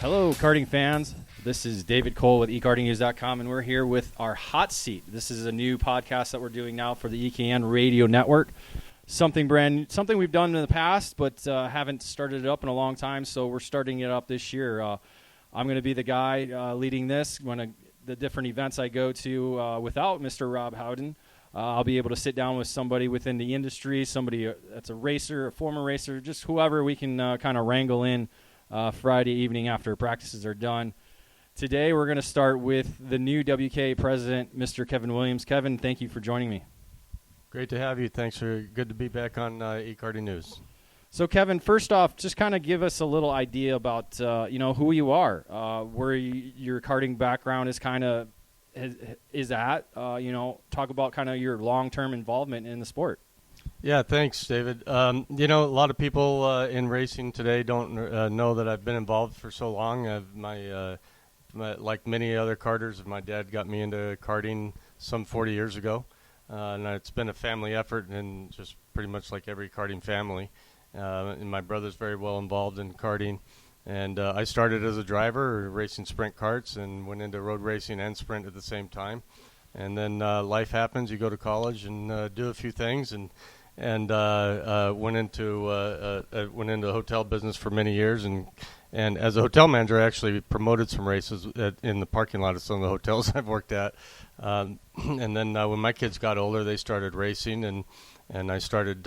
Hello, karting fans. This is David Cole with ekartingnews.com, and we're here with our Hot Seat. This is a new podcast that we're doing now for the EKN Radio Network. Something we've done in the past, but haven't started it up in a long time, so we're starting it up this year. I'm going to be the guy leading this. When the different events I go to without Mr. Rob Howden, I'll be able to sit down with somebody within the industry, somebody that's a racer, a former racer, just whoever we can kind of wrangle in Friday evening after practices are done. Today we're going to start with the new WK president, Mr. Kevin Williams. Kevin, thank you for joining me. Great to have you. Thanks. Good to be back on eKarting News. So, Kevin, first off, just kind of give us a little idea about who you are, where your karting background is at. Talk about kind of your long-term involvement in the sport. Yeah, thanks, David. A lot of people in racing today don't know that I've been involved for so long. Like many other karters, my dad got me into karting some 40 years ago, and it's been a family effort, and just pretty much like every karting family. And my brother's very well involved in karting, and I started as a driver racing sprint karts, and went into road racing and sprint at the same time. And then life happens. You go to college and do a few things, and went into the hotel business for many years, and as a hotel manager, I actually promoted some races in the parking lot of some of the hotels I've worked at. And then when my kids got older, they started racing, and I started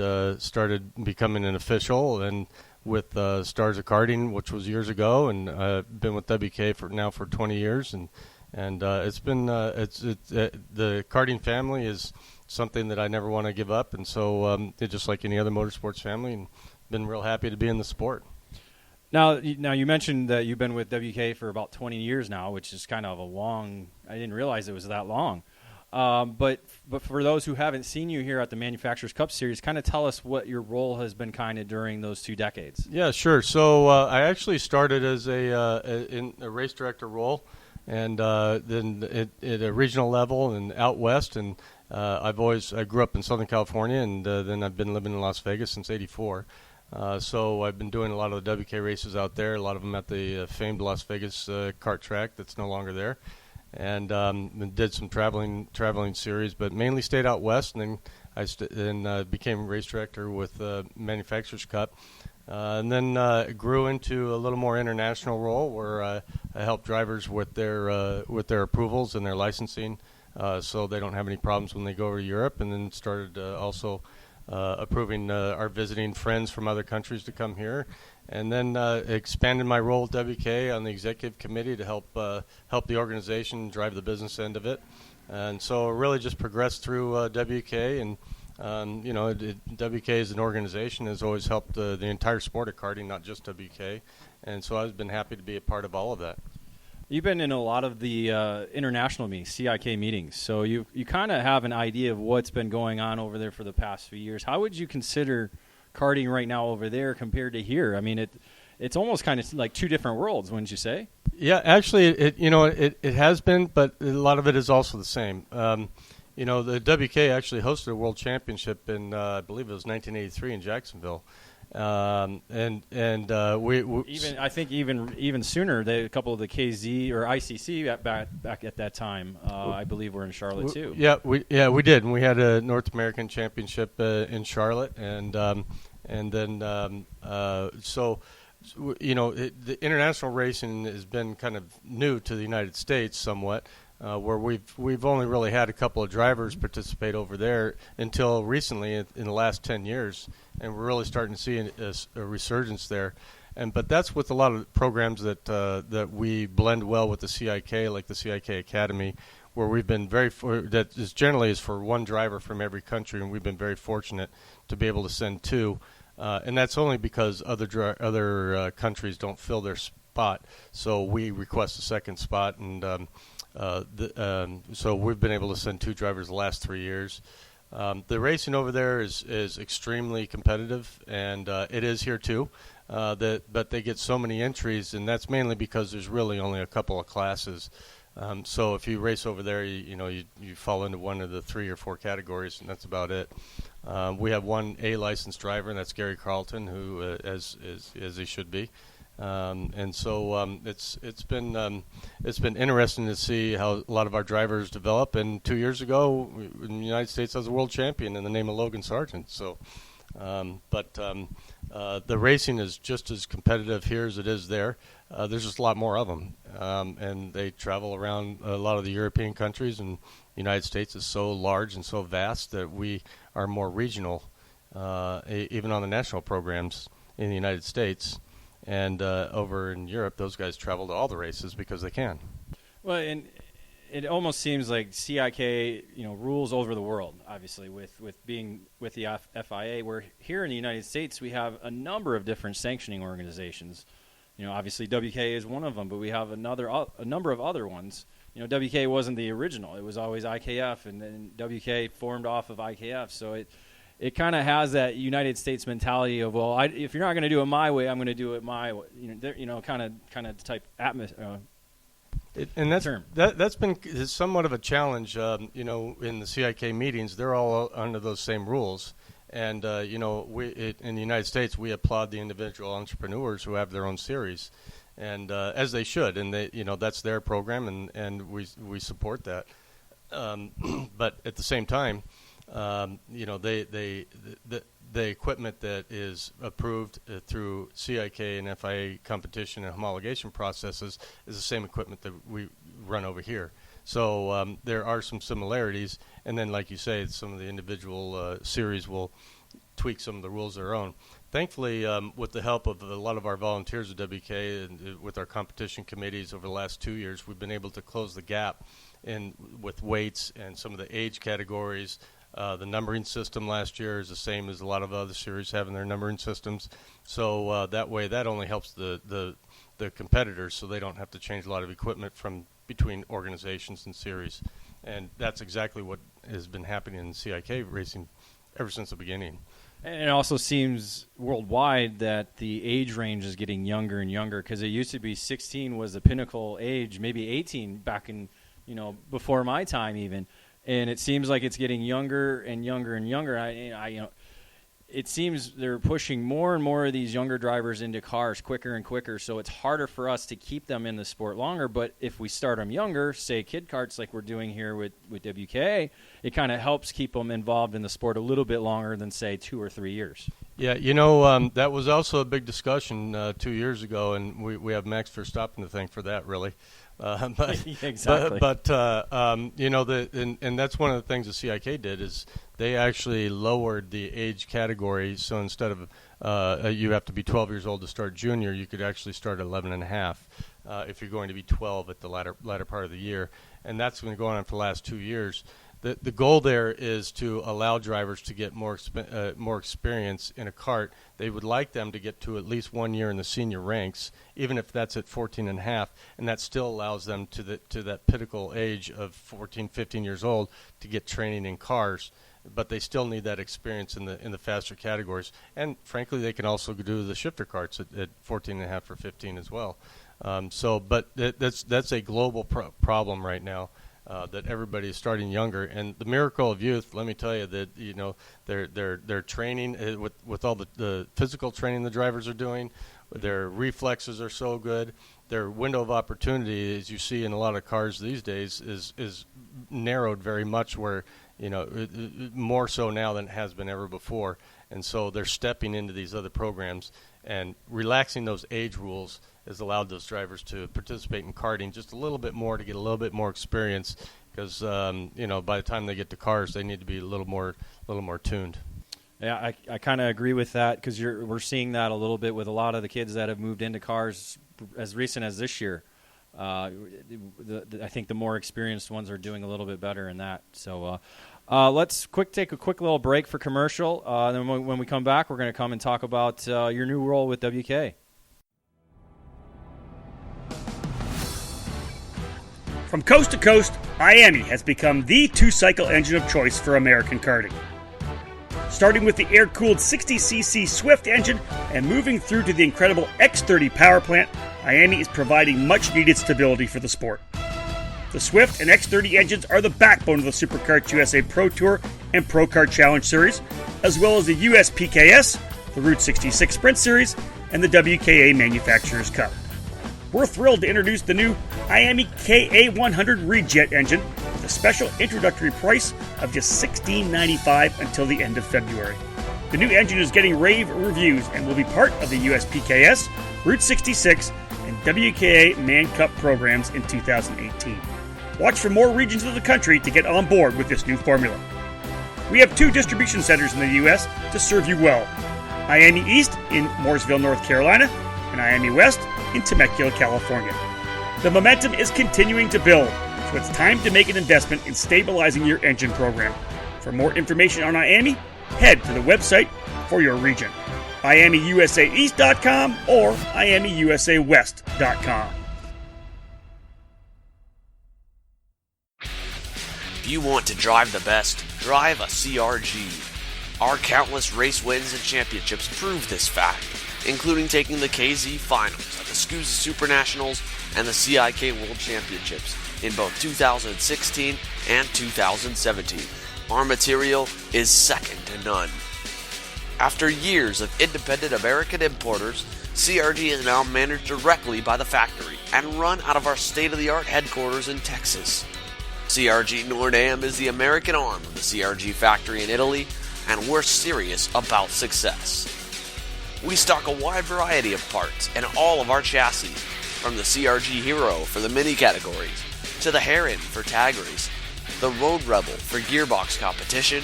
becoming an official, and with Stars of Karting, which was years ago, and I've been with WK for 20 years, and it's been the karting family is something that I never want to give up, and so just like any other motorsports family, and been real happy to be in the sport. Now you mentioned that you've been with WK for about 20 years now, which is kind of a long. I didn't realize it was that long. But for those who haven't seen you here at the Manufacturers Cup Series, kind of tell us what your role has been kind of during those 2 decades. Yeah, sure. So I actually started as in a race director role, and then at a regional level and out west, and I grew up in Southern California, and then I've been living in Las Vegas since '84. So I've been doing a lot of the WK races out there, a lot of them at the famed Las Vegas kart track that's no longer there, and did some traveling series, but mainly stayed out west, and then I became race director with Manufacturers Cup, and then grew into a little more international role where I help drivers with their approvals and their licensing, so they don't have any problems when they go over to Europe, and then started also approving our visiting friends from other countries to come here, and then expanded my role at WK on the executive committee to help the organization drive the business end of it, and so really just progressed through WK, and WK as an organization has always helped the entire sport of karting, not just WK, and so I've been happy to be a part of all of that. You've been in a lot of the international meetings, CIK meetings, so you kind of have an idea of what's been going on over there for the past few years. How would you consider karting right now over there compared to here? I mean, it's almost kind of like 2 different worlds, wouldn't you say? Yeah, actually, it has been, but a lot of it is also the same. The WK actually hosted a world championship in, I believe it was 1983 in Jacksonville. We I think even sooner, a couple of the KZ or ICC back at that time, I believe were in Charlotte too. We did, and we had a North American championship in Charlotte, and then the international racing has been kind of new to the United States somewhat. Where we've only really had a couple of drivers participate over there until recently in the last 10 years, and we're really starting to see a resurgence there. But that's with a lot of programs that we blend well with the CIK, like the CIK Academy, where we've been that is generally is for one driver from every country, and we've been very fortunate to be able to send 2, and that's only because other countries don't fill their spot, so we request a second spot, and so we've been able to send 2 drivers the last 3 years. The racing over there is extremely competitive, and it is here too. But they get so many entries, and that's mainly because there's really only a couple of classes. So if you race over there, you fall into one of the 3 or 4 categories, and that's about it. We have one A licensed driver, and that's Gary Carlton, who as he should be. And so it's been interesting to see how a lot of our drivers develop. And 2 years ago, in the United States, I was a world champion in the name of Logan Sargent. So, the racing is just as competitive here as it is there. There's just a lot more of them, and they travel around a lot of the European countries. And the United States is so large and so vast that we are more regional, even on the national programs in the United States. And over in Europe, those guys travel to all the races because they can. Well, and it almost seems like CIK, rules over the world, obviously, with being with the FIA, where here in the United States we have a number of different sanctioning organizations. Obviously WK is one of them, but we have a number of other ones. WK wasn't the original. It was always IKF, and then WK formed off of IKF. So it kind of has that United States mentality of, well, if you're not going to do it my way, I'm going to do it my way. Kind of type atmosphere. And that's been somewhat of a challenge. In the CIK meetings, they're all under those same rules. And in the United States, we applaud the individual entrepreneurs who have their own series, and as they should. And that's their program, and we support that. But at the same time, the equipment that is approved through CIK and FIA competition and homologation processes is the same equipment that we run over here. So there are some similarities, and then, like you say, some of the individual series will tweak some of the rules of their own. Thankfully, with the help of a lot of our volunteers at WK and with our competition committees over the last 2 years, we've been able to close the gap with weights and some of the age categories. The numbering system last year is the same as a lot of other series have in their numbering systems. So that way, that only helps the competitors, so they don't have to change a lot of equipment from between organizations and series. And that's exactly what has been happening in CIK racing ever since the beginning. And it also seems worldwide that the age range is getting younger and younger, because it used to be 16 was the pinnacle age, maybe 18 back in, before my time even. And it seems like it's getting younger and younger and younger. It seems they're pushing more and more of these younger drivers into cars quicker and quicker, so it's harder for us to keep them in the sport longer. But if we start them younger, say kid karts like we're doing here with WK, it kind of helps keep them involved in the sport a little bit longer than, say, 2 or 3 years. Yeah, that was also a big discussion 2 years ago, and we have Max Verstappen to thank for that, really. Exactly. But and that's one of the things the CIK did is they actually lowered the age category. So instead of you have to be 12 years old to start junior, you could actually start at 11 and a half if you're going to be 12 at the latter part of the year. And that's been going on for the last 2 years. The goal there is to allow drivers to get more experience in a kart. They would like them to get to at least 1 year in the senior ranks, even if that's at 14 and a half, and that still allows them to that pinnacle age of 14, 15 years old to get training in cars. But they still need that experience in the faster categories. And frankly, they can also do the shifter karts at 14 and a half or 15 as well. But that's a global problem right now. That everybody is starting younger, and the miracle of youth. Let me tell you that they're training with all the physical training the drivers are doing. Their reflexes are so good. Their window of opportunity, as you see in a lot of cars these days, is narrowed very much. Where more so now than it has been ever before, and so they're stepping into these other programs and relaxing those age rules has allowed those drivers to participate in karting just a little bit more to get a little bit more experience because, by the time they get to cars, they need to be a little more tuned. Yeah, I kind of agree with that because we're seeing that a little bit with a lot of the kids that have moved into cars as recent as this year. I think the more experienced ones are doing a little bit better in that. So let's take a quick little break for commercial. Then when we come back, we're going to come and talk about your new role with WK. From coast to coast, Miami has become the two-cycle engine of choice for American karting. Starting with the air-cooled 60cc Swift engine and moving through to the incredible X30 power plant, Miami is providing much-needed stability for the sport. The Swift and X30 engines are the backbone of the SuperKarts USA Pro Tour and Pro Kart Challenge Series, as well as the US PKS, the Route 66 Sprint Series, and the WKA Manufacturers Cup. We're thrilled to introduce the new IAME KA100 Rejet engine with a special introductory price of just $16.95 until the end of February. The new engine is getting rave reviews and will be part of the USPKS, Route 66, and WKA Man Cup programs in 2018. Watch for more regions of the country to get on board with this new formula. We have 2 distribution centers in the U.S. to serve you well. IAME East in Mooresville, North Carolina, and IAME West in Temecula, California. The momentum is continuing to build, so it's time to make an investment in stabilizing your engine program. For more information on IAME, head to the website for your region, IAMEUSAEast.com or IAMEUSAWest.com. If you want to drive the best, drive a CRG. Our countless race wins and championships prove this fact, including taking the KZ Finals at the SCUSA Super Nationals and the CIK World Championships in both 2016 and 2017. Our material is second to none. After years of independent American importers, CRG is now managed directly by the factory and run out of our state-of-the-art headquarters in Texas. CRG Nord-Am is the American arm of the CRG factory in Italy, and we're serious about success. We stock a wide variety of parts in all of our chassis, from the CRG Hero for the mini categories, to the Heron for tag race, the Road Rebel for gearbox competition,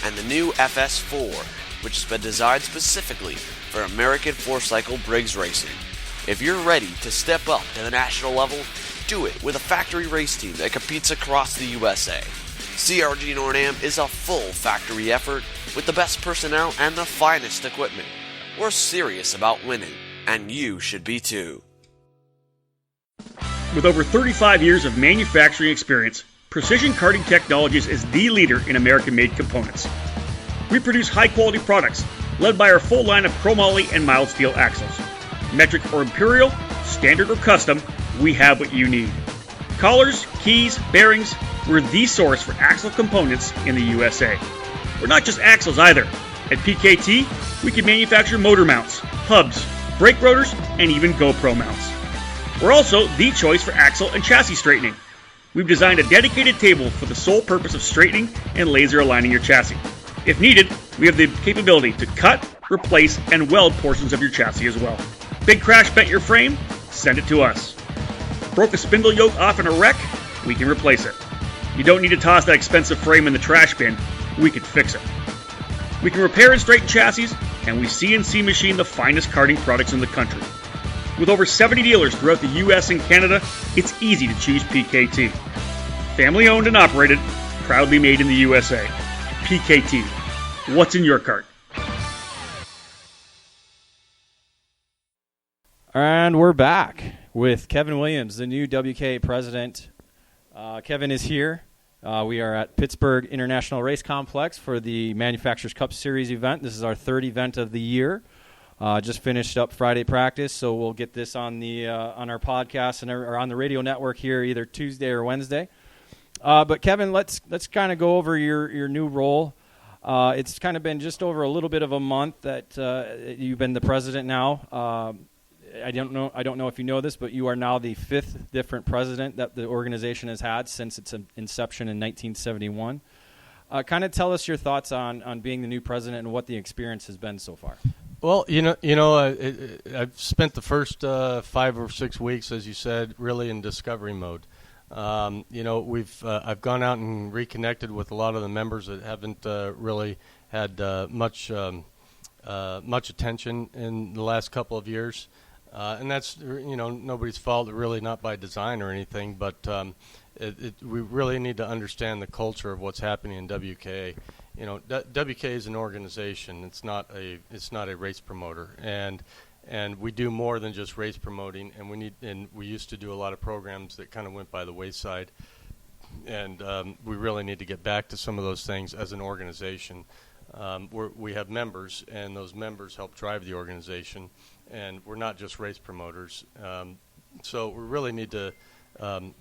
and the new FS4, which has been designed specifically for American 4-cycle Briggs racing. If you're ready to step up to the national level, do it with a factory race team that competes across the USA. CRG Nord-Am is a full factory effort with the best personnel and the finest equipment. We're serious about winning, and you should be too. With over 35 years of manufacturing experience, Precision Karting Technologies is the leader in American-made components. We produce high-quality products, led by our full line of chromoly and mild steel axles. Metric or imperial, standard or custom, we have what you need. Collars, keys, bearings, we're the source for axle components in the USA. We're not just axles either. At PKT, we can manufacture motor mounts, hubs, brake rotors, and even GoPro mounts. We're also the choice for axle and chassis straightening. We've designed a dedicated table for the sole purpose of straightening and laser aligning your chassis. If needed, we have the capability to cut, replace, and weld portions of your chassis as well. Big crash bent your frame? Send it to us. Broke a spindle yoke off in a wreck? We can replace it. You don't need to toss that expensive frame in the trash bin. We can fix it. We can repair and straighten chassis, and we CNC machine the finest karting products in the country. With over 70 dealers throughout the US and Canada, it's easy to choose PKT. Family owned and operated, proudly made in the USA. PKT. What's in your cart? And we're back with Kevin Williams, the new WK president. Kevin is here. We are at Pittsburgh International Race Complex for the Manufacturers Cup Series event. This is our 3rd event of the year. Just finished up Friday practice, so we'll get this on the on our podcast or on the radio network here either Tuesday or Wednesday. But Kevin, let's kind of go over your new role. It's kind of been just over a little bit of a month that you've been the president now. I don't know if you know this, but you are now the 5th different president that the organization has had since its inception in 1971. Kind of tell us your thoughts on being the new president and what the experience has been so far. Well, I've spent the first 5 or 6 weeks, as you said, really in discovery mode. I've gone out and reconnected with a lot of the members that haven't really had much attention in the last couple of years. And that's, nobody's fault, really not by design or anything, but we really need to understand the culture of what's happening in WKA. WKA is an organization. It's not a race promoter, and we do more than just race promoting. And we used to do a lot of programs that kind of went by the wayside, and we really need to get back to some of those things as an organization. We have members, and those members help drive the organization. And we're not just race promoters, so we really need to.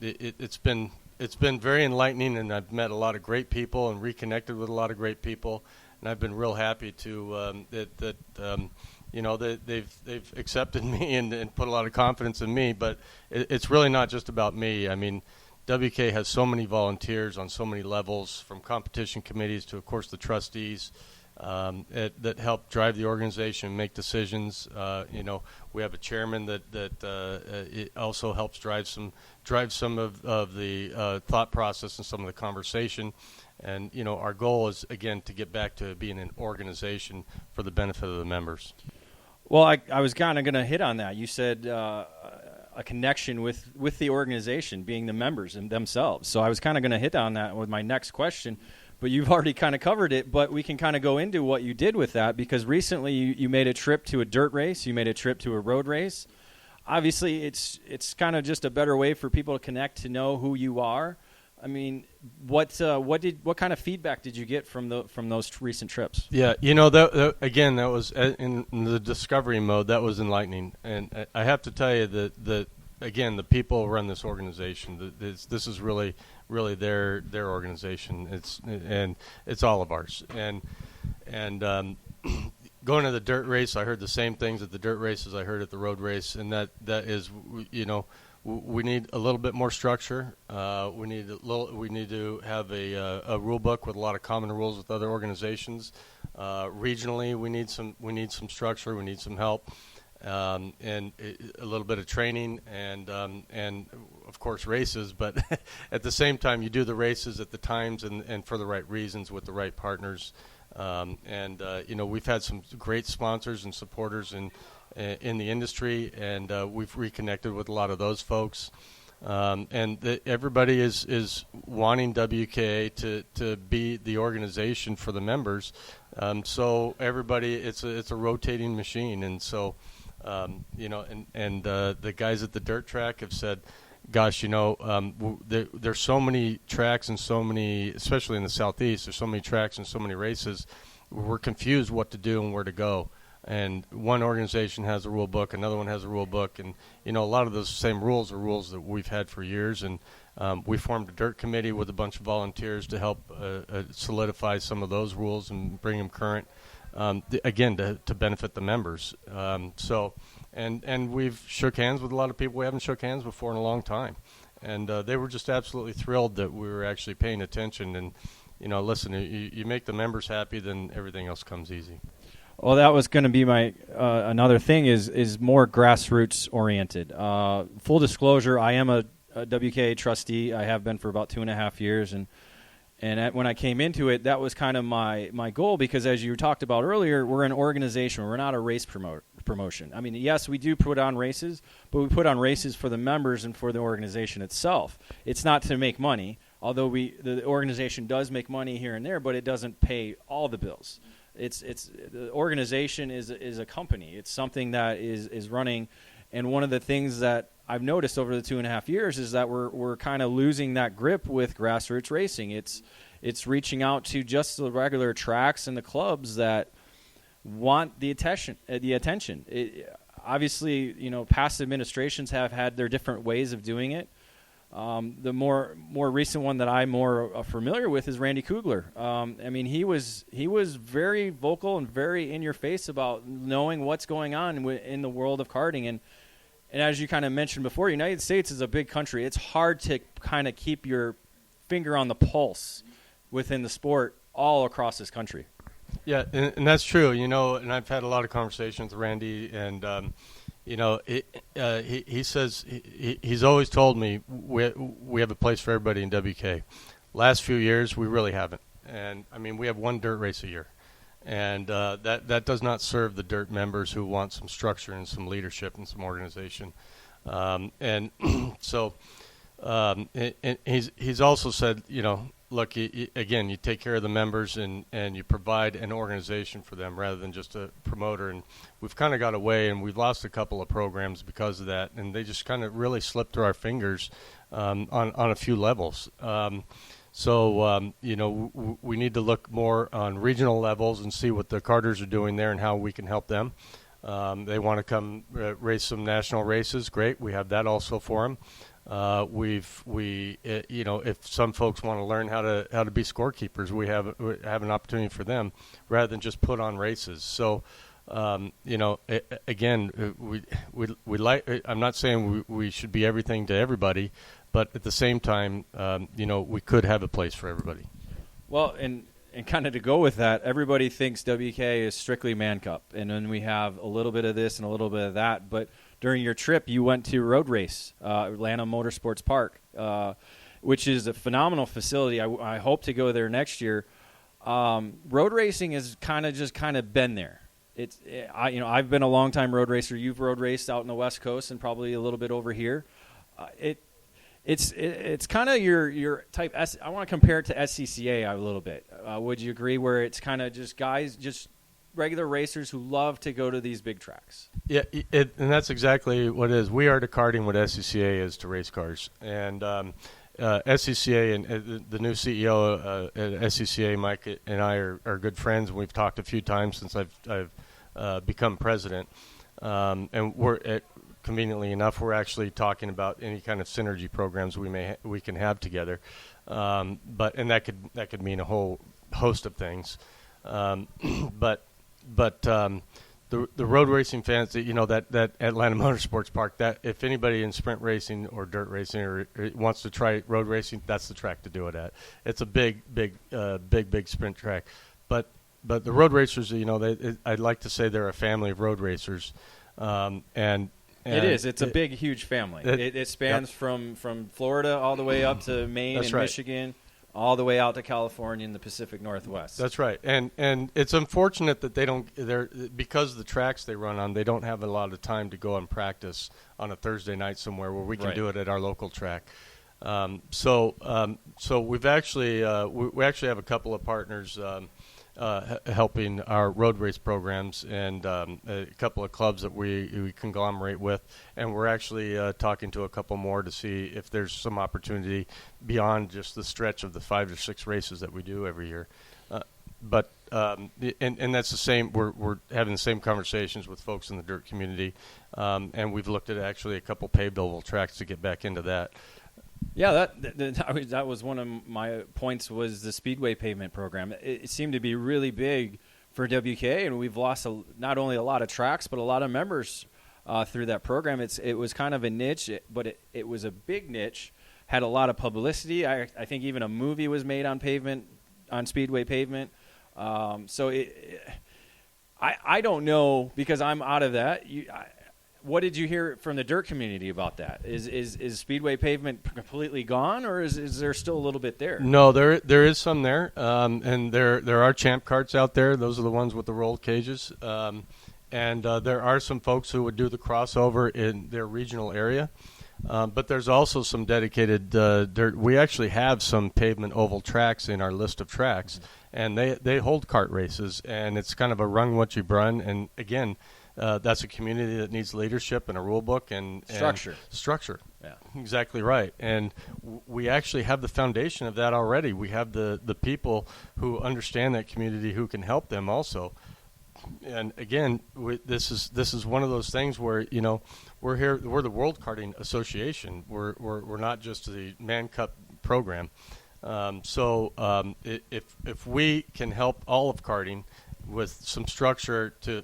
It's been very enlightening, and I've met a lot of great people and reconnected with a lot of great people, and I've been real happy to they've accepted me and put a lot of confidence in me. But it's really not just about me. I mean, WK has so many volunteers on so many levels, from competition committees to, of course, the trustees that help drive the organization and make decisions. We have a chairman that it also helps drive some of the thought process and some of the conversation. And, our goal is, again, to get back to being an organization for the benefit of the members. Well, I was kind of going to hit on that. You said a connection with the organization, being the members and themselves. So I was kind of going to hit on that with my next question, but you've already kind of covered it. But we can kind of go into what you did with that, because recently you made a trip to a dirt race. You made a trip to a road race. Obviously, it's kind of just a better way for people to connect, to know who you are. I mean, what kind of feedback did you get from those recent trips? Yeah, that was in the discovery mode. That was enlightening, and I have to tell you that again, the people who run this organization, this is really their organization. It's all of ours, and going to the dirt race, I heard the same things at the dirt race as I heard at the road race, and that is, we need a little bit more structure. We need to have a rule book with a lot of common rules with other organizations. Regionally, we need some structure. We need some help, and a little bit of training, and of course races. But at the same time, you do the races at the times and for the right reasons with the right partners. We've had some great sponsors and supporters in the industry, and we've reconnected with a lot of those folks. Everybody is wanting WKA to be the organization for the members. So everybody, it's a rotating machine, and so the guys at the dirt track have said, gosh, there's so many tracks and so many, especially in the Southeast, there's so many tracks and so many races. We're confused what to do and where to go. And one organization has a rule book, another one has a rule book, and a lot of those same rules are rules that we've had for years. And we formed a dirt committee with a bunch of volunteers to help solidify some of those rules and bring them current. Again, to benefit the members. And we've shook hands with a lot of people we haven't shook hands before in a long time, and they were just absolutely thrilled that we were actually paying attention. And listen, you make the members happy, then everything else comes easy. Well, that was going to be my another thing is more grassroots oriented. Full disclosure, I am a WKA trustee. I have been for about 2.5 years, and when I came into it, that was kind of my goal, because as you talked about earlier, we're an organization. We're not a race promotion. I mean, yes, we do put on races, but we put on races for the members and for the organization itself. It's not to make money, although the organization does make money here and there, but it doesn't pay all the bills. It's the organization is a company. It's something that is running, and one of the things that I've noticed over the 2.5 years is that we're kind of losing that grip with grassroots racing. It's reaching out to just the regular tracks and the clubs that want the attention. Obviously, past administrations have had their different ways of doing it. The more recent one that I'm more familiar with is Randy Kugler. I mean, he was very vocal and very in your face about knowing what's going on in the world of karting. And as you kind of mentioned before, the United States is a big country. It's hard to kind of keep your finger on the pulse within the sport all across this country. Yeah, and that's true. And I've had a lot of conversations with Randy, and he says he's always told me we have a place for everybody in WK. Last few years, we really haven't. And, I mean, we have one dirt race a year. And that does not serve the dirt members who want some structure and some leadership and some organization. So he's also said, look, again, you take care of the members and you provide an organization for them rather than just a promoter. And we've kind of got away, and we've lost a couple of programs because of that. And they just kind of really slipped through our fingers on a few levels. So we need to look more on regional levels and see what the karters are doing there and how we can help them. They want to come race some national races. Great, we have that also for them. If some folks want to learn how to be scorekeepers, we have an opportunity for them rather than just put on races. So Again, we like. I'm not saying we should be everything to everybody, but at the same time, we could have a place for everybody. Well, and kind of to go with that, everybody thinks WK is strictly Man Cup, and then we have a little bit of this and a little bit of that. But during your trip, you went to road race, Atlanta Motorsports Park, which is a phenomenal facility. I hope to go there next year. Road racing has kind of been there. I've been a long time road racer. You've road raced out in the West Coast and probably a little bit over here. It's kind of your type. I want to compare it to SCCA a little bit. Would you agree? Where it's kind of just guys, just regular racers who love to go to these big tracks. Yeah, and that's exactly what it is. We are to karting what SCCA is to race cars, and SCCA and the new CEO at SCCA, Mike, and I are good friends, and we've talked a few times since I've become president, and we're conveniently enough, we're actually talking about any kind of synergy programs we can have together, and that could mean a whole host of things, but the road racing fans, that Atlanta Motorsports Park, that if anybody in sprint racing or dirt racing or wants to try road racing, that's the track to do it at. It's a big sprint track, but the road racers, I'd like to say they're a family of road racers, and it is. It's a big, huge family. It spans from Florida all the way up to Maine and Michigan, all the way out to California and the Pacific Northwest. That's right. And it's unfortunate that because of the tracks they run on, they don't have a lot of time to go and practice on a Thursday night somewhere where we can do it at our local track. So we've actually we actually have a couple of partners helping our road race programs, and a couple of clubs that we conglomerate with, and we're actually talking to a couple more to see if there's some opportunity beyond just the stretch of the 5 or 6 races that we do every year. But that's the same. We're having the same conversations with folks in the dirt community, and we've looked at actually a couple paved oval tracks to get back into that. Yeah, that was one of my points, was the Speedway pavement program. It seemed to be really big for WK, and we've lost not only a lot of tracks but a lot of members through that program. It was kind of a niche, but it was a big niche, had a lot of publicity. I think even a movie was made on Speedway pavement. So I don't know, because I'm out of that. What did you hear from the dirt community about that? Is Speedway pavement completely gone, or is there still a little bit there? No, there is some there, and there are champ carts out there. Those are the ones with the rolled cages, and there are some folks who would do the crossover in their regional area. But there's also some dedicated dirt. We actually have some pavement oval tracks in our list of tracks, and they hold kart races, and it's kind of a run what you run. And again, that's a community that needs leadership and a rule book and structure. Yeah, exactly right. And we actually have the foundation of that already. We have the people who understand that community who can help them also. And again, this is one of those things where we're here. We're the World Karting Association. We're not just the Man Cup program. If we can help all of karting with some structure to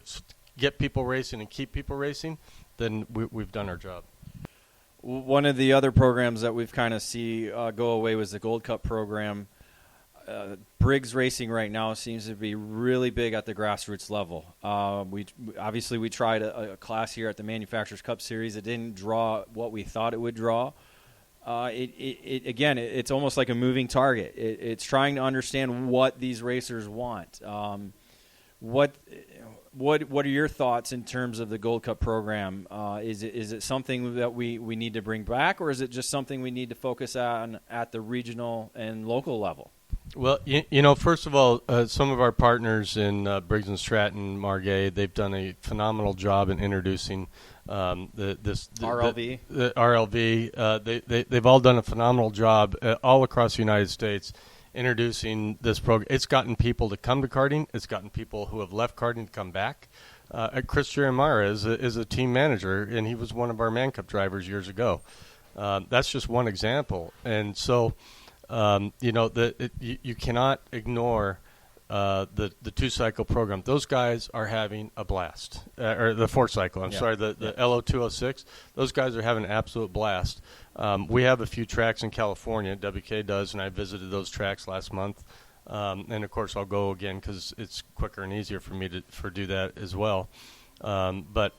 get people racing and keep people racing, then we've done our job. One of the other programs that we've kind of see go away was the Gold Cup program. Briggs Racing right now seems to be really big at the grassroots level. We tried a class here at the Manufacturers Cup Series. It didn't draw what we thought it would draw. It's almost like a moving target. It's trying to understand what these racers want. What are your thoughts in terms of the Gold Cup program? Is it something that we need to bring back, or is it just something we need to focus on at the regional and local level? Well, first of all, some of our partners in Briggs & Stratton, Margay, they've done a phenomenal job in introducing the RLV. The RLV. They've all done a phenomenal job all across the United States introducing this program. It's gotten people to come to karting. It's gotten people who have left karting to come back. Chris Jeremiah is a team manager, and he was one of our Man Cup drivers years ago. That's just one example. And so, you cannot ignore the 2-cycle program. Those guys are having a blast, or the 4-cycle. I'm sorry, the LO206. Those guys are having an absolute blast. We have a few tracks in California. WK does, and I visited those tracks last month. And of course, I'll go again because it's quicker and easier for me to do that as well. But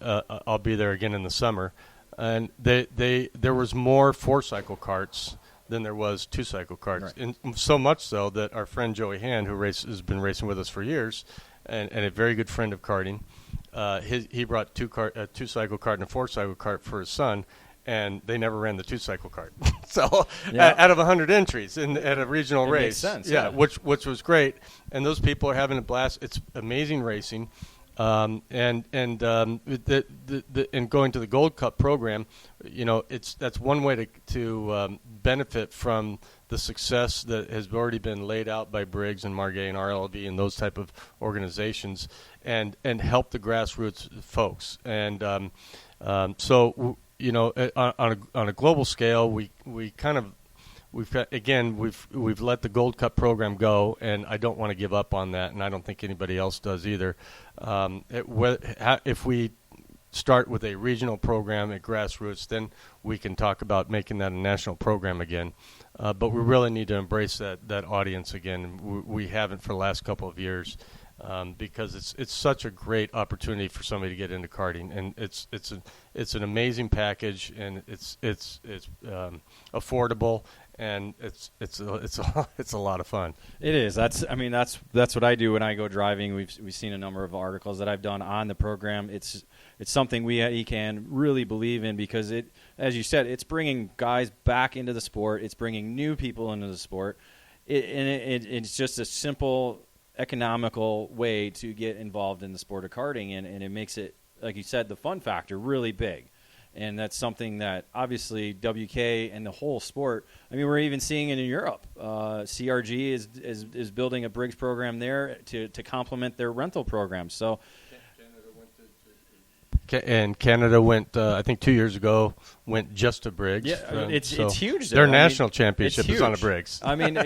I'll be there again in the summer. And there was more 4-cycle carts than there was 2-cycle carts, right. And so much so that our friend Joey Hand, who has been racing with us for years, and a very good friend of karting, he brought a 2-cycle cart and a 4-cycle cart for his son, and they never ran the 2-cycle cart. So out of 100 entries at a regional race, makes sense, which was great, and those people are having a blast. It's amazing racing. And going to the Gold Cup program, that's one way to benefit from the success that has already been laid out by Briggs and Margay and RLV and those type of organizations, and help the grassroots folks. And on a global scale, we've let the Gold Cup program go, and I don't want to give up on that, and I don't think anybody else does either. If we start with a regional program at grassroots, then we can talk about making that a national program again. But we really need to embrace that audience again. We haven't for the last couple of years, because it's such a great opportunity for somebody to get into karting, and it's an amazing package, and it's affordable. And it's a lot of fun. It is. That's what I do when I go driving. We've seen a number of articles that I've done on the program. It's something we at EKN really believe in, because it, as you said, it's bringing guys back into the sport. It's bringing new people into the sport. It's just a simple, economical way to get involved in the sport of karting, and it makes it, like you said, the fun factor really big. And that's something that obviously WK and the whole sport. I mean, we're even seeing it in Europe. CRG is building a Briggs program there to complement their rental program. So, Canada went. I think 2 years ago went just to Briggs. Yeah, it's huge. Their national championship is on a Briggs. I mean,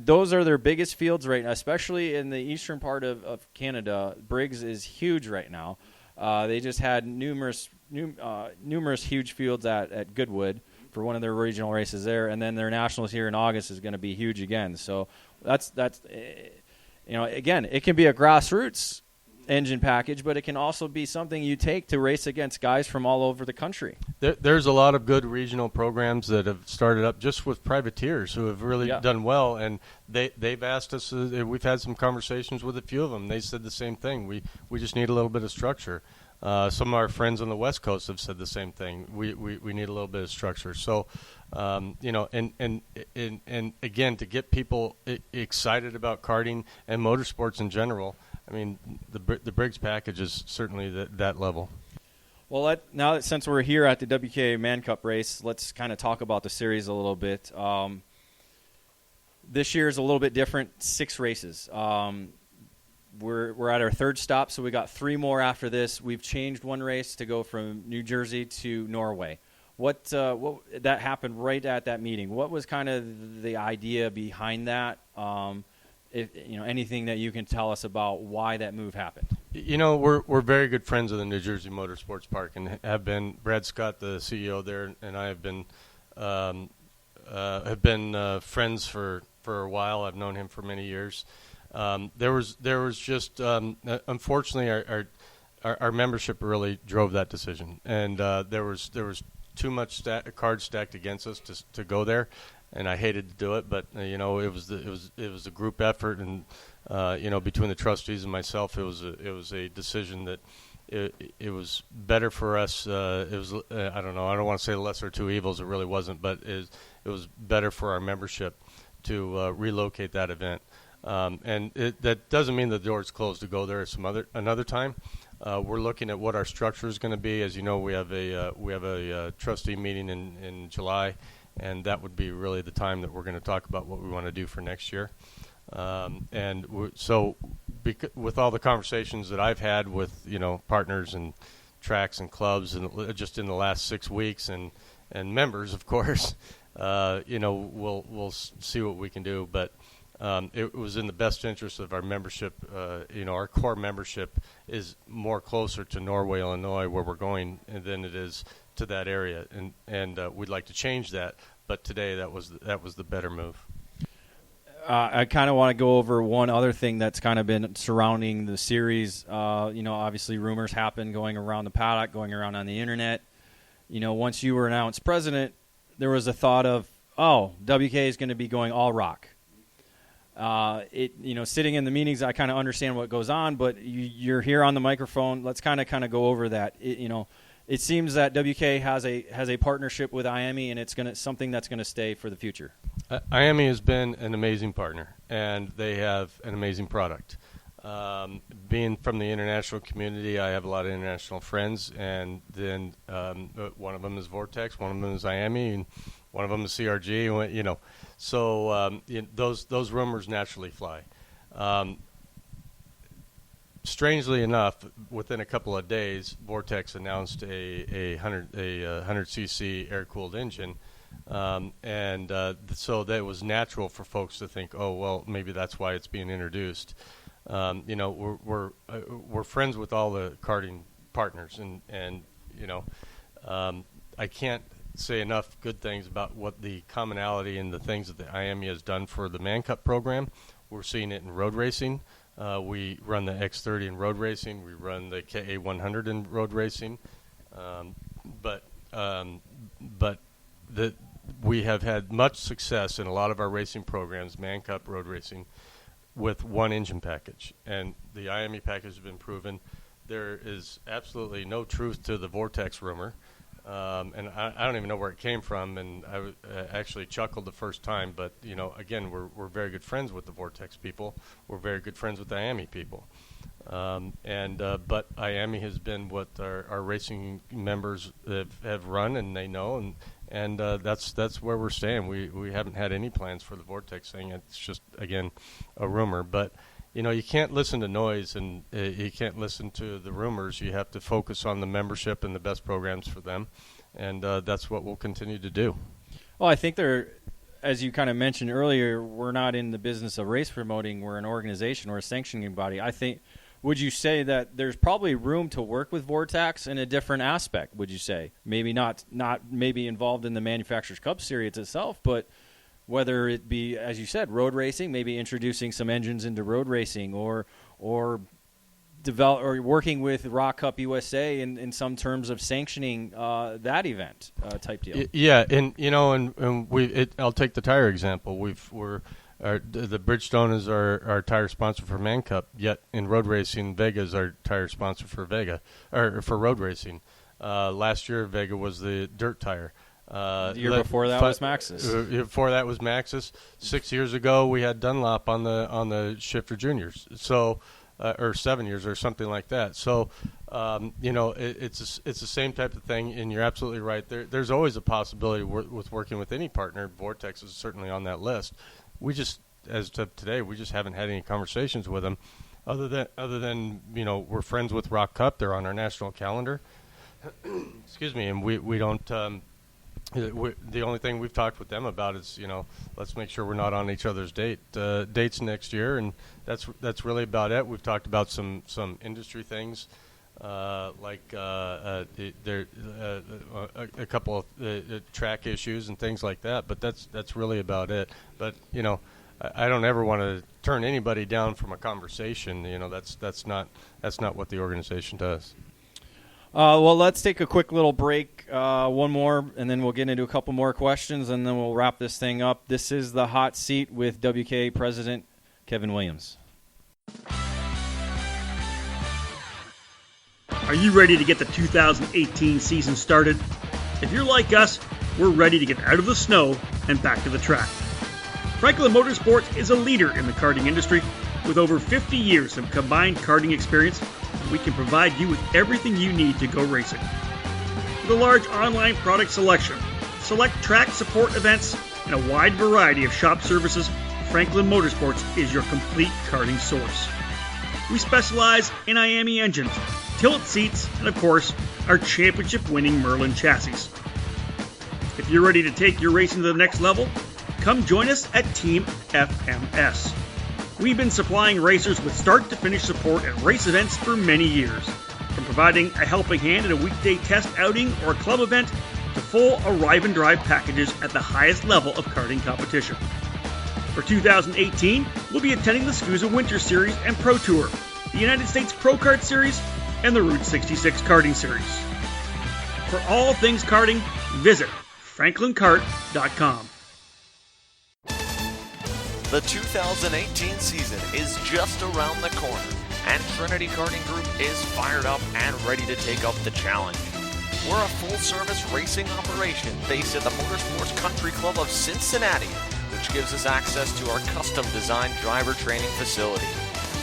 those are their biggest fields right now, especially in the eastern part of Canada. Briggs is huge right now. They just had numerous huge fields at Goodwood for one of their regional races there, and then their nationals here in August is going to be huge again. So that's again, it can be a grassroots engine package, but it can also be something you take to race against guys from all over the country. There's a lot of good regional programs that have started up just with privateers who have really done well, and they've asked us. We've had some conversations with a few of them. They said the same thing. We just need a little bit of structure. Some of our friends on the West Coast have said the same thing. We need a little bit of structure. So, and again, to get people excited about karting and motorsports in general, I mean, the Briggs package is certainly that level. Well, now that since we're here at the WK Man Cup race, let's kind of talk about the series a little bit. This year is a little bit different. 6 races. We're at our 3rd stop, so we got 3 more after this. We've changed one race to go from New Jersey to Norway. What that happened right at that meeting? What was kind of the idea behind that? If anything that you can tell us about why that move happened. We're very good friends of the New Jersey Motorsports Park, and have been. Brad Scott, the CEO there, and I have been friends for a while. I've known him for many years. There was just unfortunately our membership really drove that decision, and there was too much cards stacked against us to go there, and I hated to do it, but it was a group effort, and between the trustees and myself, it was a decision that it was better for us. It was I don't know, I don't want to say the lesser of two evils. It really wasn't, but it was better for our membership to relocate that event. And that doesn't mean the door's closed to go there another time. We're looking at what our structure is going to be. As you know, we have a trustee meeting in July, and that would be really the time that we're going to talk about what we want to do for next year. So with all the conversations that I've had with partners and tracks and clubs, and just in the last 6 weeks, and members, of course, we'll see what we can do, but. it was in the best interest of our membership. Our core membership is more closer to Norway, Illinois, where we're going, than it is to that area, and we'd like to change that. But today, that was the better move. I kind of want to go over one other thing that's kind of been surrounding the series. Obviously rumors happen going around the paddock, going around on the internet. Once you were announced president, there was a thought of, WK is going to be going all rock. Sitting in the meetings, I kind of understand what goes on, but you're here on the microphone. Let's kind of go over that. It seems that WK has a partnership with IAME, and it's something that's going to stay for the future. IAME has been an amazing partner, and they have an amazing product. Being from the international community, I have a lot of international friends, and then one of them is Vortex, one of them is IAME, and one of them is CRG. So those rumors naturally fly. Strangely enough, within a couple of days, Vortex announced a 100cc air-cooled engine, so that was natural for folks to think, maybe that's why it's being introduced. We're friends with all the karting partners, and I can't say enough good things about what the commonality and the things that the IAME has done for the Man Cup program. We're seeing it in road racing. We run the X30 in road racing. We run the KA100 in road racing. We have had much success in a lot of our racing programs, Man Cup, road racing, with one engine package. And the IAME package has been proven. There is absolutely no truth to the Vortex rumor. And I don't even know where it came from, and I actually chuckled the first time. But again, we're very good friends with the Vortex people. We're very good friends with the IAME people, but IAME has been what our racing members have run, and they know, and that's where we're staying. We haven't had any plans for the Vortex thing. It's just, again, a rumor, but. You can't listen to noise, and you can't listen to the rumors. You have to focus on the membership and the best programs for them, and that's what we'll continue to do. Well, I think as you kind of mentioned earlier, we're not in the business of race promoting. We're an organization. We're a sanctioning body. I think, would you say that there's probably room to work with Vortex in a different aspect, would you say? Maybe not maybe involved in the Manufacturers Cup Series itself, but whether it be, as you said, road racing, maybe introducing some engines into road racing, or working with Rock Cup USA in some terms of sanctioning that event type deal. Yeah, and I'll take the tire example. The Bridgestone is our tire sponsor for Man Cup. Yet in road racing, Vega is our tire sponsor for for road racing. Last year, Vega was the dirt tire. The year before that was Maxxis. Before that was Maxxis. 6 years ago, we had Dunlop on the Shifter Juniors. So, or 7 years or something like that. So, it's the same type of thing. And you're absolutely right. There's always a possibility with working with any partner. Vortex is certainly on that list. We just, as of today, we just haven't had any conversations with them. Other than we're friends with Rock Cup. They're on our national calendar. Excuse me, and we don't. The only thing we've talked with them about is, let's make sure we're not on each other's dates next year, and that's really about it. We've talked about some industry things, like a couple of track issues and things like that. But that's really about it. But I don't ever want to turn anybody down from a conversation. That's not what the organization does. Well, let's take a quick little break, one more, and then we'll get into a couple more questions, and then we'll wrap this thing up. This is The Hot Seat with WK President Kevin Williams. Are you ready to get the 2018 season started? If you're like us, we're ready to get out of the snow and back to the track. Franklin Motorsports is a leader in the karting industry. With over 50 years of combined karting experience, we can provide you with everything you need to go racing. With a large online product selection, select track support events, and a wide variety of shop services, Franklin Motorsports is your complete karting source. We specialize in IAME engines, tilt seats, and of course, our championship-winning Merlin chassis. If you're ready to take your racing to the next level, come join us at Team FMS. We've been supplying racers with start-to-finish support at race events for many years. From providing a helping hand at a weekday test outing or a club event, to full arrive and drive packages at the highest level of karting competition. For 2018, we'll be attending the SCUSA Winter Series and Pro Tour, the United States Pro Kart Series, and the Route 66 Karting Series. For all things karting, visit franklinkart.com. The 2018 season is just around the corner, and Trinity Karting Group is fired up and ready to take up the challenge. We're a full-service racing operation based at the Motorsports Country Club of Cincinnati, which gives us access to our custom-designed driver training facility.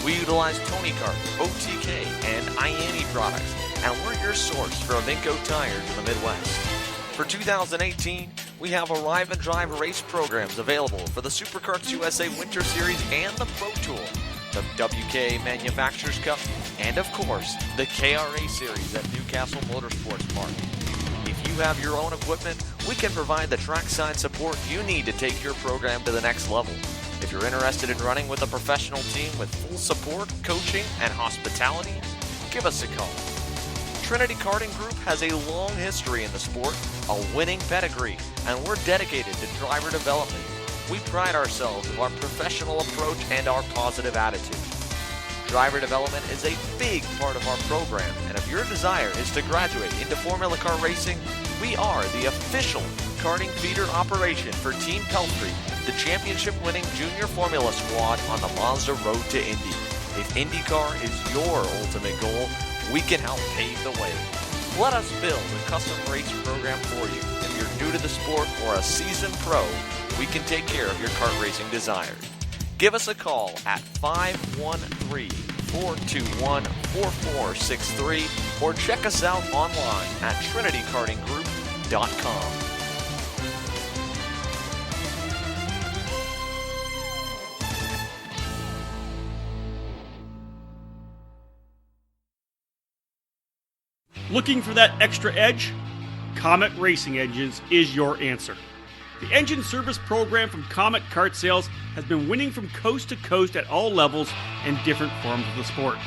We utilize Tony Kart, OTK, and IAME products, and we're your source for Avinco tires in the Midwest. For 2018, we have Arrive and Drive race programs available for the SuperKarts USA Winter Series and the Pro Tour, the WK Manufacturers Cup, and of course, the KRA Series at Newcastle Motorsports Park. If you have your own equipment, we can provide the trackside support you need to take your program to the next level. If you're interested in running with a professional team with full support, coaching, and hospitality, give us a call. Trinity Karting Group has a long history in the sport, a winning pedigree, and we're dedicated to driver development. We pride ourselves on our professional approach and our positive attitude. Driver development is a big part of our program, and if your desire is to graduate into Formula Car racing, we are the official karting feeder operation for Team Pelfrey, the championship-winning junior Formula squad on the Mazda Road to Indy. If IndyCar is your ultimate goal, we can help pave the way. Let us build a custom race program for you. If you're new to the sport or a seasoned pro, we can take care of your kart racing desires. Give us a call at 513-421-4463 or check us out online at trinitykartinggroup.com. Looking for that extra edge? Comet Racing Engines is your answer. The engine service program from Comet Kart Sales has been winning from coast to coast at all levels and different forms of the sport.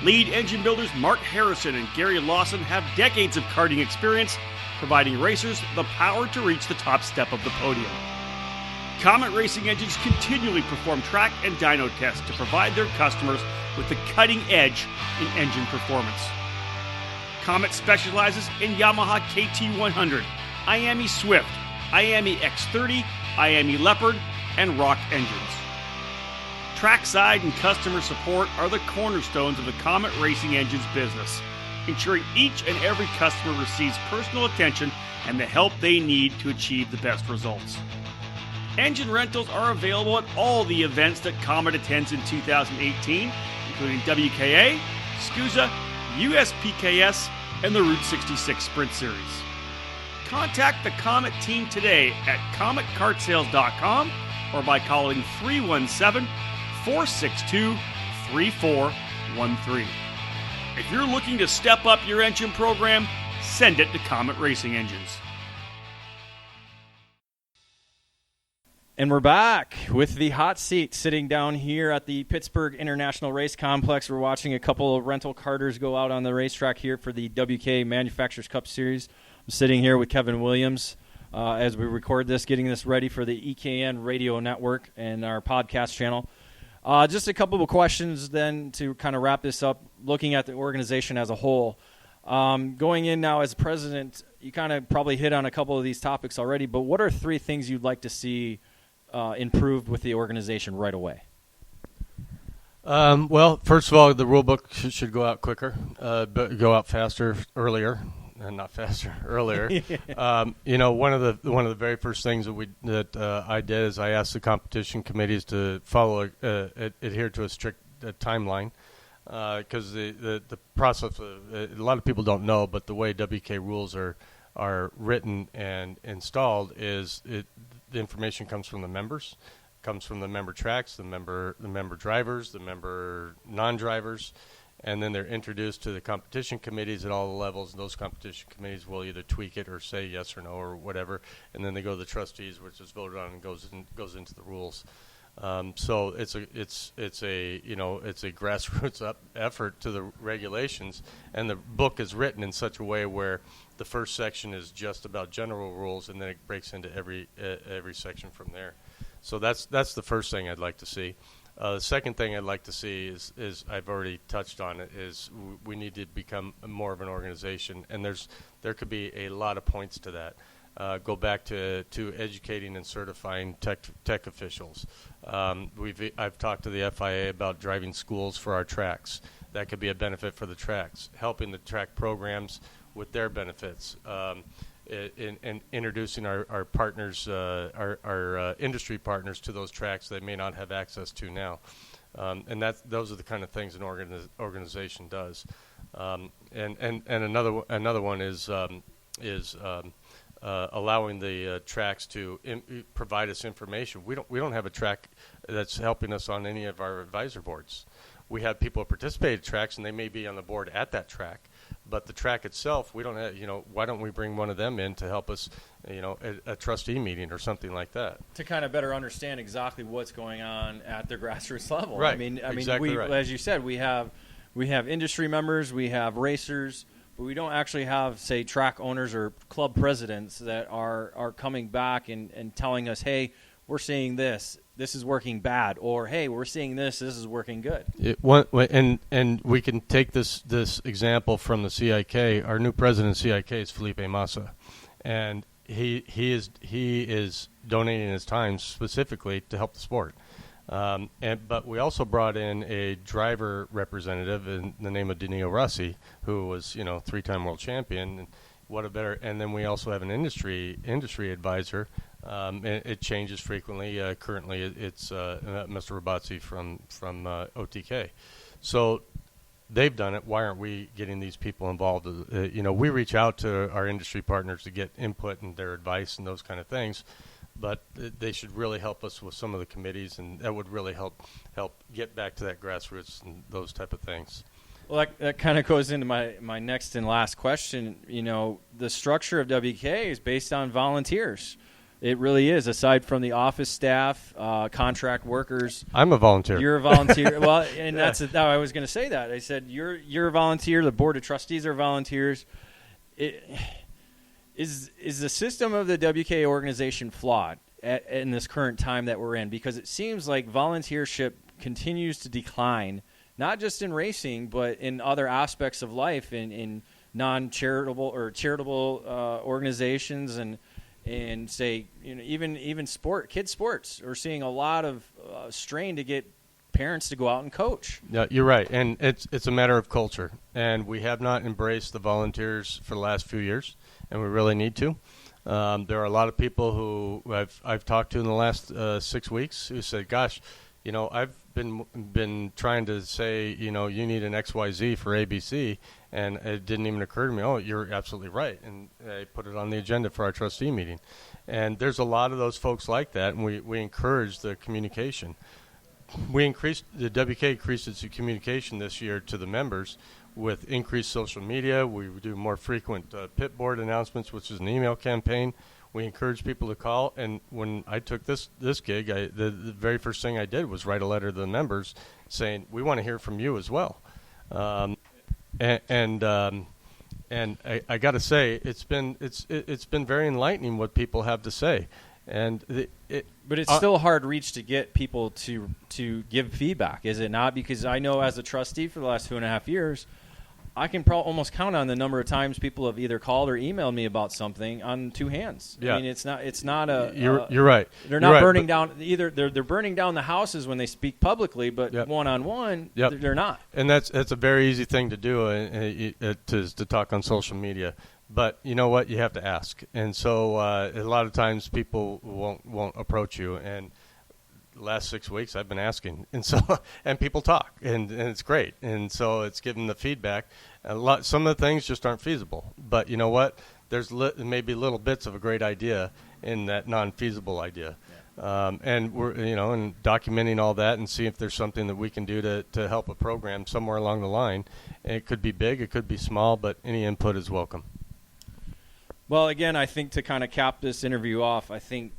Lead engine builders Mark Harrison and Gary Lawson have decades of karting experience, providing racers the power to reach the top step of the podium. Comet Racing Engines continually perform track and dyno tests to provide their customers with the cutting edge in engine performance. Comet specializes in Yamaha KT100, IAME Swift, IAME X30, IAME Leopard, and Rock engines. Trackside and customer support are the cornerstones of the Comet Racing Engines business, ensuring each and every customer receives personal attention and the help they need to achieve the best results. Engine rentals are available at all the events that Comet attends in 2018, including WKA, SCUSA, USPKS, and the Route 66 Sprint Series. Contact the Comet team today at cometkartsales.com or by calling 317-462-3413. If you're looking to step up your engine program, send it to Comet Racing Engines. And we're back with the hot seat sitting down here at the Pittsburgh International Race Complex. We're watching a couple of rental karters go out on the racetrack here for the WK Manufacturers Cup Series. I'm sitting here with Kevin Williams as we record this, getting this ready for the EKN Radio Network and our podcast channel. Just a couple of questions then to kind of wrap this up, looking at the organization as a whole. Going in now as president, you kind of probably hit on a couple of these topics already, but what are three things you'd like to see improved with the organization right away? Well, first of all, the rule book should go out quicker, but go out faster, earlier, and not faster, earlier. One of the very first things that I did is I asked the competition committees to follow adhere to a strict timeline, because the process, a lot of people don't know, but the way WK rules are written and installed is the information comes from the members, comes from the member tracks, the member drivers, the member non-drivers, and then they're introduced to the competition committees at all the levels, and those competition committees will either tweak it or say yes or no or whatever, and then they go to the trustees, which is voted on and goes into the rules. So it's a grassroots effort to the regulations, and the book is written in such a way where the first section is just about general rules, and then it breaks into every section from there. So that's the first thing I'd like to see. The second thing I'd like to see is I've already touched on it, is we need to become more of an organization, and there could be a lot of points to that. Go back to educating and certifying tech officials. I've talked to the FIA about driving schools for our tracks. That could be a benefit for the tracks, helping the track programs with their benefits, in introducing our partners, our industry partners to those tracks they may not have access to now. And those are the kind of things an organization does. And another one is allowing the tracks to provide us information. We don't have a track that's helping us on any of our advisor boards. We have people who participate at tracks, and they may be on the board at that track, but the track itself, we don't have. Why don't we bring one of them in to help us? At a trustee meeting or something like that, to kind of better understand exactly what's going on at the grassroots level. Right. I mean, exactly right. As you said, we have industry members, we have racers. But we don't actually have, say, track owners or club presidents that are coming back and telling us, hey, we're seeing this is working bad, or hey, we're seeing this is working good. And we can take this example from the CIK. Our new president of CIK is Felipe Massa, and he is donating his time specifically to help the sport. But we also brought in a driver representative in the name of Danilo Rossi, who was 3-time world champion. And then we also have an industry advisor. It changes frequently. Currently, it's Mr. Rabazzi from OTK. So they've done it. Why aren't we getting these people involved? We reach out to our industry partners to get input and their advice and those kind of things. But they should really help us with some of the committees, and that would really help get back to that grassroots and those type of things. Well, that kind of goes into my next and last question. The structure of WK is based on volunteers. It really is, aside from the office staff, contract workers. I'm a volunteer. You're a volunteer. Well, and I was going to say that. I said you're a volunteer. The board of trustees are volunteers. Is the system of the WK organization flawed in this current time that we're in? Because it seems like volunteership continues to decline, not just in racing, but in other aspects of life, in non-charitable or charitable organizations, and say even kids sports. We're seeing a lot of strain to get parents to go out and coach. Yeah, you're right, and it's a matter of culture, and we have not embraced the volunteers for the last few years. And we really need to. There are a lot of people who I've talked to in the last 6 weeks who said, "Gosh, I've been trying to say, you need an XYZ for ABC, and it didn't even occur to me. Oh, you're absolutely right." And I put it on the agenda for our trustee meeting. And there's a lot of those folks like that, and we encourage the communication. The WK increased its communication this year to the members with increased social media. We do more frequent pit board announcements, which is an email campaign. We encourage people to call. And when I took this gig, the very first thing I did was write a letter to the members saying, we want to hear from you as well. And I got to say, it's been very enlightening what people have to say. But it's still hard reach to get people to give feedback, is it not? Because I know as a trustee for the last 2.5 years, I can almost count on the number of times people have either called or emailed me about something on two hands. Yeah. I mean, it's not a. You're right. They're not burning down either. They're burning down the houses when they speak publicly, but one-on-one, they're not. And that's a very easy thing to do to talk on social media. But you know what? You have to ask, and so a lot of times people won't approach you. And the last 6 weeks, I've been asking, and people talk, and it's great. And so it's giving the feedback. Some of the things just aren't feasible. But you know what? There's maybe little bits of a great idea in that non-feasible idea. And we're and documenting all that and see if there's something that we can do to help a program somewhere along the line. It could be big, it could be small, but any input is welcome. Well, again, I think to kind of cap this interview off, I think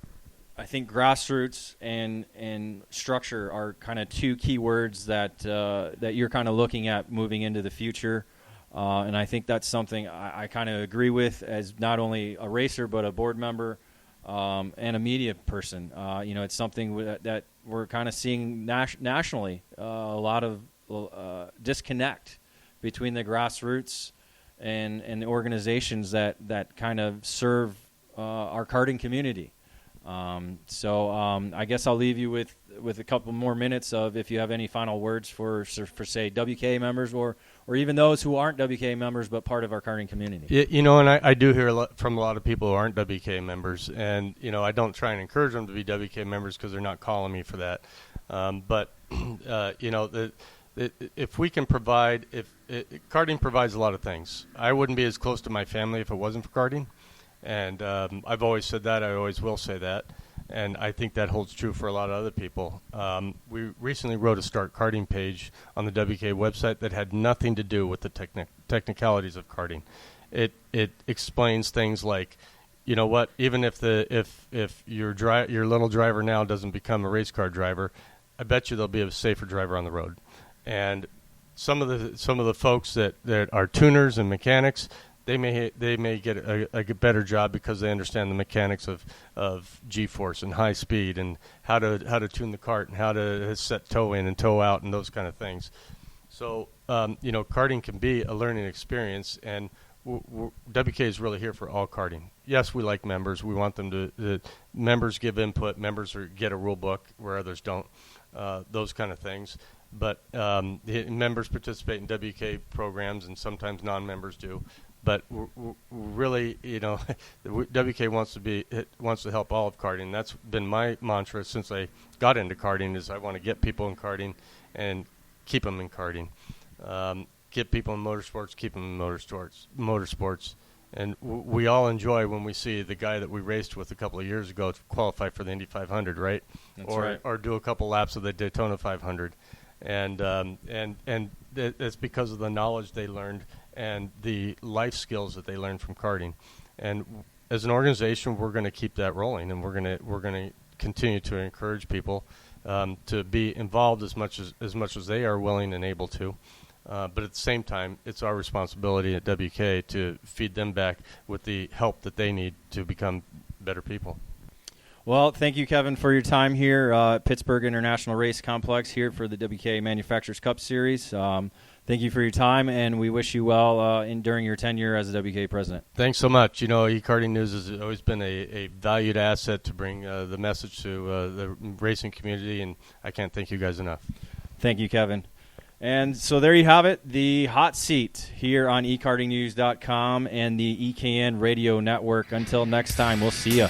grassroots and structure are kind of two key words that you're kind of looking at moving into the future. And I think that's something I kind of agree with as not only a racer but a board member and a media person. It's something that we're kind of seeing nationally, a lot of disconnect between the grassroots and the organizations that kind of serve our karting community. I guess I'll leave you with a couple more minutes of if you have any final words for say WK members or even those who aren't WK members but part of our karting community. And I do hear from a lot of people who aren't WK members, and I don't try and encourage them to be WK members because they're not calling me for that. But if we can provide, karting provides a lot of things. I wouldn't be as close to my family if it wasn't for karting. And I've always said that. I always will say that. And I think that holds true for a lot of other people. We recently wrote a Start Karting page on the WK website that had nothing to do with the technicalities of karting. It explains things like, even if your little driver now doesn't become a race car driver, I bet you there'll be a safer driver on the road. And some of the folks that are tuners and mechanics, they may get a better job because they understand the mechanics of G-force and high speed and how to tune the kart and how to set toe in and toe out and those kind of things. So karting can be a learning experience, and WK is really here for all karting. Yes, we like members. We want them to members give input. Members get a rule book where others don't. Those kind of things. But members participate in WK programs, and sometimes non-members do. But really, WK wants to help all of karting. That's been my mantra since I got into karting. Is I want to get people in karting and keep them in karting. Get people in motorsports, keep them in motorsports. And we all enjoy when we see the guy that we raced with a couple of years ago qualify for the Indy 500, right? That's right. Or do a couple laps of the Daytona 500, and it's because of the knowledge they learned and the life skills that they learned from karting. And as an organization, we're going to keep that rolling, and we're going to continue to encourage people to be involved as much as they are willing and able to. But at the same time, it's our responsibility at WK to feed them back with the help that they need to become better people. Well, thank you, Kevin, for your time here at Pittsburgh International Race Complex here for the WK Manufacturers Cup Series. Thank you for your time, and we wish you well during your tenure as a WK president. Thanks so much. eKarting News has always been a valued asset to bring the message to the racing community, and I can't thank you guys enough. Thank you, Kevin. And so there you have it, the hot seat here on eKartingNews.com and the EKN Radio Network. Until next time, we'll see you.